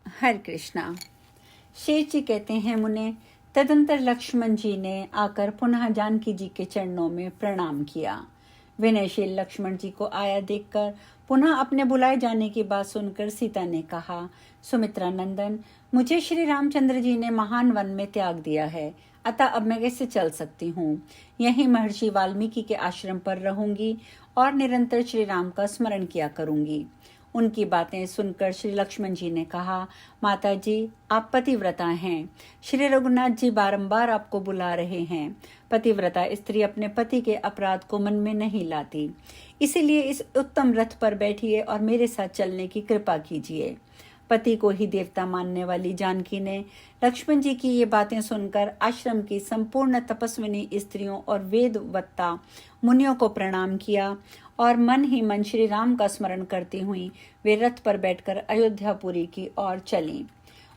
हरे कृष्णा। शेष जी कहते हैं, मुने तदंतर लक्ष्मण जी ने आकर पुनः जानकी जी के चरणों में प्रणाम किया। विनयशील लक्ष्मण जी को आया देखकर पुनः अपने बुलाए जाने की बात सुनकर सीता ने कहा, सुमित्रा नंदन, मुझे श्री रामचंद्र जी ने महान वन में त्याग दिया है, अतः अब मैं कैसे चल सकती हूँ। यहीं महर्षि वाल्मीकि के आश्रम पर रहूंगी और निरंतर श्री राम का स्मरण किया करूंगी। उनकी बातें सुनकर श्री लक्ष्मण जी ने कहा, माता जी, आप पतिव्रता हैं। श्री रघुनाथ जी बारंबार आपको बुला रहे हैं। पतिव्रता स्त्री अपने पति के अपराध को मन में नहीं लाती, इसीलिए इस उत्तम रथ पर बैठिए और मेरे साथ चलने की कृपा कीजिए। पति को ही देवता मानने वाली जानकी ने लक्ष्मण जी की ये बातें सुनकर आश्रम की संपूर्ण तपस्विनी स्त्रियों और वेदवत्ता मुनियों को प्रणाम किया और मन ही मन श्री राम का स्मरण करती हुई वे रथ पर बैठकर अयोध्यापुरी की ओर चलीं।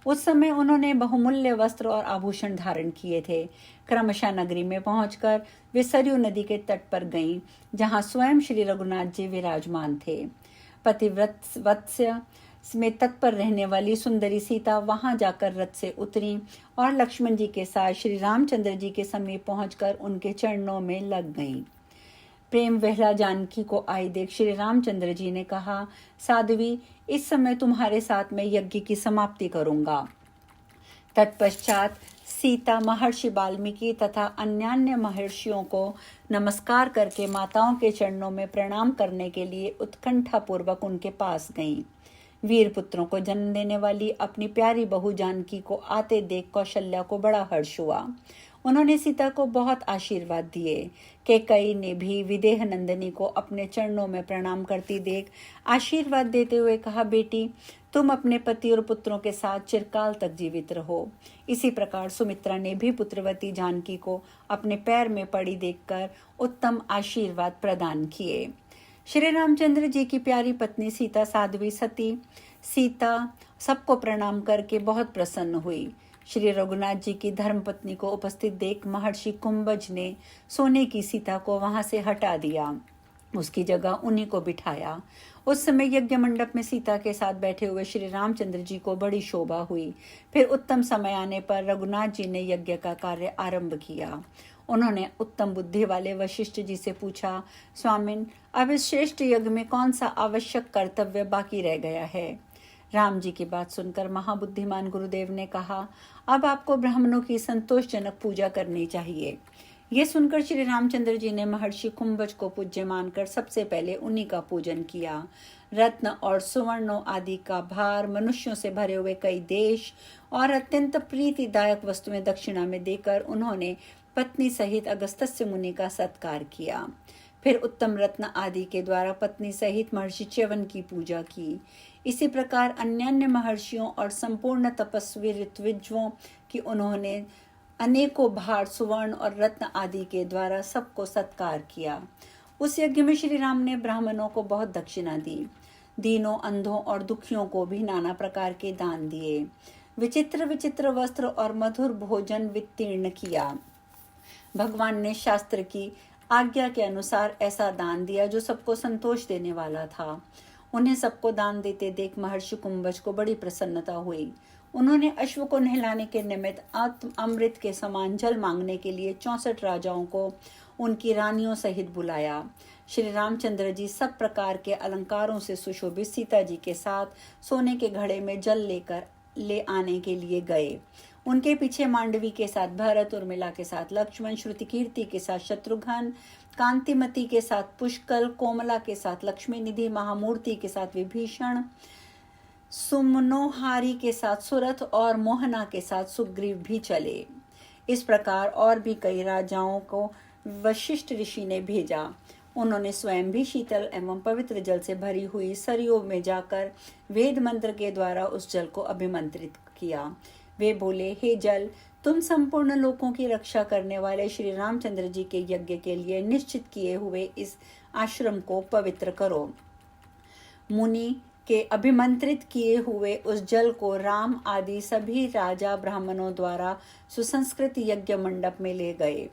उस समय उन्होंने बहुमूल्य वस्त्र और आभूषण धारण किए थे। क्रमशः नगरी में पहुंचकर वे सरयू नदी के तट पर गईं, जहां स्वयं श्री रघुनाथ जी विराजमान थे। पतिव्रत वत्स्य में तत्पर रहने वाली सुंदरी सीता वहां जाकर रथ से उतरी और लक्ष्मण जी के साथ श्री रामचंद्र जी के समीप पहुंचकर उनके चरणों में लग गईं। प्रेम वहला जानकी को आई देख श्री रामचंद्र जी ने कहा, साध्वी, इस समय तुम्हारे साथ मैं यज्ञ की समाप्ति करूंगा। तत्पश्चात सीता महर्षि वाल्मीकि तथा अन्यान्य महर्षियों को नमस्कार करके माताओं के चरणों में प्रणाम करने के लिए उत्कंठा पूर्वक उनके पास गईं। वीर पुत्रों को जन्म देने वाली अपनी प्यारी बहू जानकी को आते देख कौशल्या को बड़ा हर्ष हुआ। उन्होंने सीता को बहुत आशीर्वाद दिए। कैकेयी ने भी विदेह नंदिनी को अपने चरणों में प्रणाम करती देख आशीर्वाद देते हुए कहा, बेटी, तुम अपने पति और पुत्रों के साथ चिरकाल तक जीवित रहो। इसी प्रकार सुमित्रा ने भी पुत्रवती जानकी को अपने पैर में पड़ी देखकर उत्तम आशीर्वाद प्रदान किए। श्री रामचंद्र जी की प्यारी पत्नी सीता साध्वी सती सीता सबको प्रणाम करके बहुत प्रसन्न हुई। श्री रघुनाथ जी की धर्मपत्नी को उपस्थित देख महर्षि कुंभज ने सोने की सीता को वहां से हटा दिया, उसकी जगह उन्हीं को बिठाया। उस समय यज्ञ मंडप में सीता के साथ बैठे हुए श्री रामचंद्र जी को बड़ी शोभा हुई। फिर उत्तम समय आने पर रघुनाथ जी ने यज्ञ का कार्य आरंभ किया। उन्होंने उत्तम बुद्धि वाले वशिष्ठ जी से पूछा, स्वामिन, अब इस श्रेष्ठ यज्ञ में कौन सा आवश्यक कर्तव्य बाकी रह गया है। राम जी की बात सुनकर महाबुद्धिमान गुरुदेव ने कहा, अब आपको ब्राह्मणों की संतोषजनक पूजा करनी चाहिए। ये सुनकर श्री रामचंद्र जी ने महर्षि कुंभज को पूज्य मानकर सबसे पहले उन्हीं का पूजन किया। रत्न और सुवर्णों आदि का भार, मनुष्यों से भरे हुए कई देश और अत्यंत प्रीतिदायक वस्तुएं दक्षिणा में देकर उन्होंने पत्नी सहित अगस्त्य मुनि का सत्कार किया। फिर उत्तम रत्न आदि के द्वारा पत्नी सहित महर्षि च्यवन की पूजा की। इसी प्रकार अन्यान्य महर्षियों और संपूर्ण तपस्वी ऋत्विजों की उन्होंने अनेकों भार, सुवर्ण और रत्न आदि के द्वारा सबको सत्कार किया। उस यज्ञ में श्री राम ने ब्राह्मणों को बहुत दक्षिणा दी। दीनों, अंधों और दुखियों को भी नाना प्रकार के दान दिए। विचित्र विचित्र वस्त्र और मधुर भोजन वितीर्ण किया। भगवान ने शास्त्र की आज्ञा के अनुसार ऐसा दान दिया जो सबको संतोष देने वाला था। उन्हें सबको दान देते देख महर्षि कुंभज को बड़ी प्रसन्नता हुई। उन्होंने अश्व को नहलाने के निमित्त अमृत के समान जल मांगने के लिए 64 राजाओं को उनकी रानियों सहित बुलाया। श्री रामचंद्र जी सब प्रकार के अलंकारों से सुशोभित सीता जी के साथ सोने के घड़े में जल ले आने के लिए गए। उनके पीछे मांडवी के साथ भरत, उर्मिला के साथ लक्ष्मण, श्रुतिकीर्ति के साथ शत्रुघ्न, कांतिमती के साथ पुष्कल, कोमला के साथ लक्ष्मी निधि, महामूर्ति के साथ विभीषण, सुमनोहारी के साथ सुरथ और मोहना के साथ सुग्रीव भी चले। इस प्रकार और भी कई राजाओं को वशिष्ठ ऋषि ने भेजा। उन्होंने स्वयं भी शीतल एवं पवित्र जल से भरी हुई सरयू में जाकर वेद मंत्र के द्वारा उस जल को अभिमंत्रित किया। वे बोले, हे जल, तुम संपूर्ण लोकों की रक्षा करने वाले श्री रामचंद्र जी के यज्ञ के लिए निश्चित किए हुए इस आश्रम को पवित्र करो। मुनि के अभिमंत्रित किए हुए उस जल को राम आदि सभी राजा ब्राह्मणों द्वारा सुसंस्कृत यज्ञ मंडप में ले गए।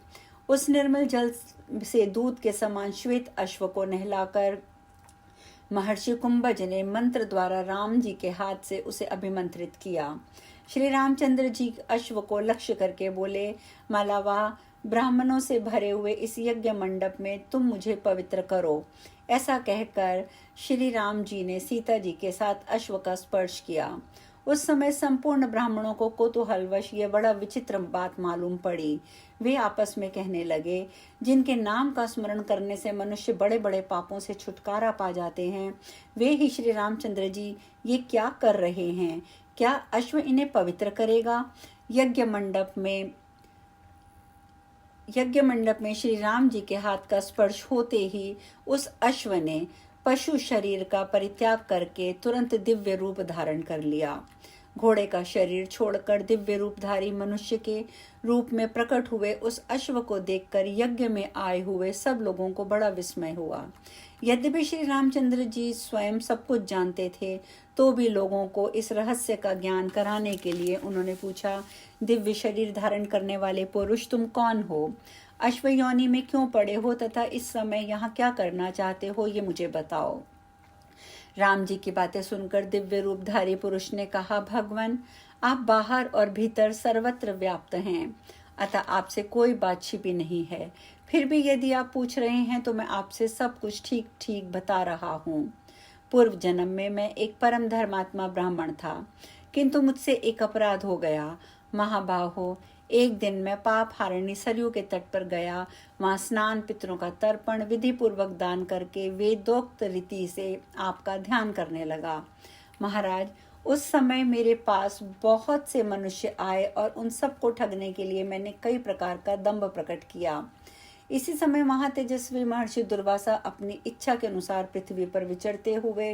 उस निर्मल जल से दूध के समान श्वेत अश्व को नहलाकर महर्षि कुंभज ने मंत्र द्वारा राम जी के हाथ से उसे अभिमंत्रित किया। श्री रामचंद्र जी अश्व को लक्ष्य करके बोले, मालावाह, ब्राह्मणों से भरे हुए इस यज्ञ मंडप में तुम मुझे पवित्र करो। ऐसा कहकर श्री राम जी ने सीता जी के साथ अश्व का स्पर्श किया। उस समय संपूर्ण ब्राह्मणों को कौतूहलवश ये बड़ा विचित्र बात मालूम पड़ी। वे आपस में कहने लगे, जिनके नाम का स्मरण करने से मनुष्य बड़े बड़े पापों से छुटकारा पा जाते हैं, वे ही श्री रामचंद्र जी ये क्या कर रहे हैं? क्या अश्व इन्हें पवित्र करेगा? यज्ञ मंडप में श्री राम जी के हाथ का स्पर्श होते ही उस अश्व ने पशु शरीर का परित्याग करके तुरंत दिव्य रूप धारण कर लिया। घोड़े का शरीर छोड़कर दिव्य रूपधारी मनुष्य के रूप में प्रकट हुए उस अश्व को देखकर यज्ञ में आए हुए सब लोगों को बड़ा विस्मय हुआ। यद्यपि श्री रामचंद्र जी स्वयं सब कुछ जानते थे, तो भी लोगों को इस रहस्य का ज्ञान कराने के लिए उन्होंने पूछा, दिव्य शरीर धारण करने वाले पुरुष, तुम कौन हो? अश्व योनि में क्यों पड़े हो तथा इस समय यहाँ क्या करना चाहते हो, ये मुझे बताओ। राम जी की बातें सुनकर दिव्य रूपधारी पुरुष ने कहा, भगवान, आप बाहर और भीतर सर्वत्र व्याप्त हैं, अतः आपसे कोई बात छिपी नहीं है। फिर भी यदि आप पूछ रहे हैं तो मैं आपसे सब कुछ ठीक ठीक बता रहा हूँ। पूर्व जन्म में मैं एक परम धर्मात्मा ब्राह्मण था, किंतु मुझसे एक अपराध हो गया। महाबाहो, एक दिन मैं पाप हारिणी सरयू के तट पर गया। वहां स्नान, पितरों का तर्पण, विधि पूर्वक दान करके वेदोक्त रीति से आपका ध्यान करने लगा। महाराज, उस समय मेरे पास बहुत से मनुष्य आए और उन सबको ठगने के लिए मैंने कई प्रकार का दंभ प्रकट किया। इसी समय वहां तेजस्वी महर्षि दुर्वासा अपनी इच्छा के अनुसार पृथ्वी पर विचरते हुए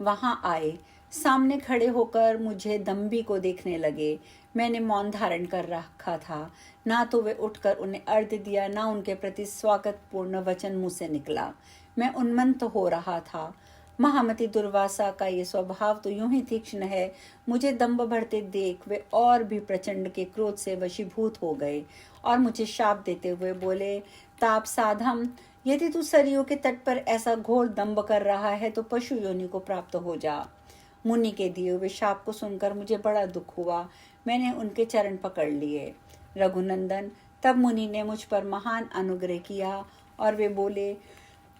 वहां आए। सामने खड़े होकर मुझे दम्भी को देखने लगे। मैंने मौन धारण कर रखा था। ना तो वे उठकर उन्हें अर्घ्य दिया, ना उनके प्रति स्वागतपूर्ण वचन मुंह से निकला। मैं उन्मत्त हो रहा था। महामति दुर्वासा का ये स्वभाव तो यूं ही तीक्ष्ण है। मुझे दंभ भरते देख वे और भी प्रचंड के क्रोध से वशीभूत हो गए और मुझे शाप देते हुए बोले, ताप साधम, यदि तू सरयू के तट पर ऐसा घोर दंभ कर रहा है तो पशु योनि को प्राप्त हो जा। मुनि के दिए हुए शाप को सुनकर मुझे बड़ा दुख हुआ। मैंने उनके चरण पकड़ लिए। रघुनंदन, तब मुनि ने मुझ पर महान अनुग्रह किया और वे बोले,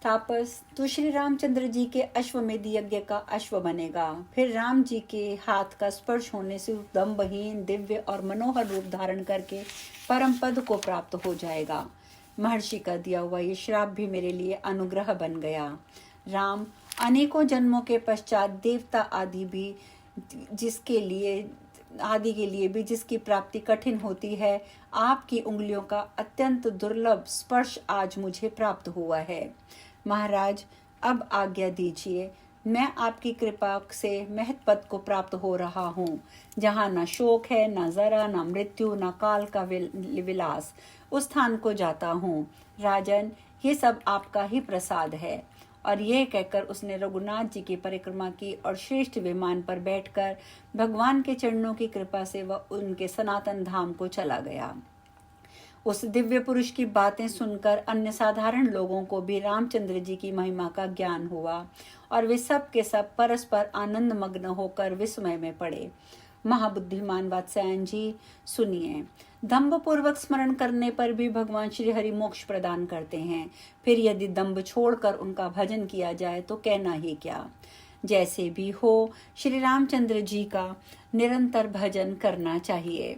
तापस, तू श्री रामचंद्र जी के अश्वमेध यज्ञ का अश्व बनेगा। फिर राम जी के हाथ का स्पर्श होने से दम्भहीन, दिव्य और मनोहर रूप धारण करके परम पद को प्राप्त हो जाएगा। महर्षि का दिया हुआ ये श्राप भी मेरे लिए अनुग्रह बन गया। राम, अनेकों जन्मों के पश्चात देवता आदि के लिए भी जिसकी प्राप्ति कठिन होती है, आपकी उंगलियों का अत्यंत दुर्लभ स्पर्श आज मुझे प्राप्त हुआ है। महाराज, अब आज्ञा दीजिए। मैं आपकी कृपा से महत पद को प्राप्त हो रहा हूँ, जहाँ न शोक है, न जरा, न मृत्यु, न काल का विलास। उस स्थान को जाता हूँ। राजन, ये सब आपका ही प्रसाद है। और यह कहकर उसने रघुनाथ जी की परिक्रमा की और श्रेष्ठ विमान पर बैठकर भगवान के चरणों की कृपा से वह उनके सनातन धाम को चला गया। उस दिव्य पुरुष की बातें सुनकर अन्य साधारण लोगों को भी रामचंद्र जी की महिमा का ज्ञान हुआ और वे सब के सब परस्पर आनंद मग्न होकर विस्मय में पड़े। महाबुद्धिमान वात्स्यायन जी, सुनिए। दंभ पूर्वक स्मरण करने पर भी भगवान श्री हरि मोक्ष प्रदान करते हैं। फिर यदि दंभ छोड़कर उनका भजन किया जाए तो कहना ही क्या। जैसे भी हो, श्री रामचंद्र जी का निरंतर भजन करना चाहिए,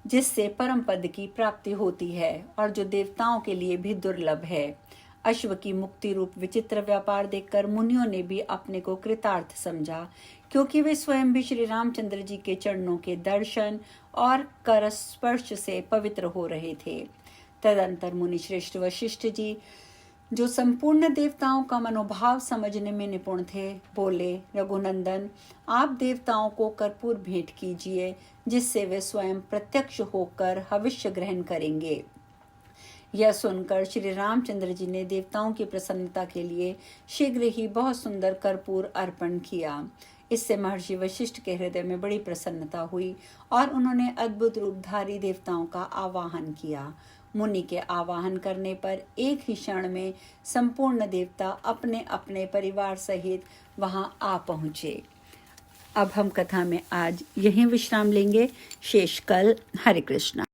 जिससे परम पद की प्राप्ति होती है और जो देवताओं के लिए भी दुर्लभ है। अश्व की मुक्ति रूप विचित्र व्यापार देखकर मुनियों ने भी अपने को कृतार्थ समझा, क्योंकि वे स्वयं भी श्री रामचंद्र जी के चरणों के दर्शन और कर स्पर्श से पवित्र हो रहे थे। तदंतर मुनि श्रेष्ठ वशिष्ठ जी, जो संपूर्ण देवताओं का मनोभाव समझने में निपुण थे, बोले, रघुनंदन, आप देवताओं को कर्पूर भेंट कीजिए, जिससे वे स्वयं प्रत्यक्ष होकर हविष्य ग्रहण करेंगे। यह सुनकर श्री रामचंद्र जी ने देवताओं की प्रसन्नता के लिए शीघ्र ही बहुत सुंदर कर्पूर अर्पण किया। इससे महर्षि वशिष्ठ के हृदय में बड़ी प्रसन्नता हुई और उन्होंने अद्भुत रूपधारी देवताओं का आवाहन किया। मुनि के आवाहन करने पर एक ही क्षण में संपूर्ण देवता अपने अपने परिवार सहित वहां आ पहुंचे। अब हम कथा में आज यहीं विश्राम लेंगे। शेष कल। हरे कृष्णा।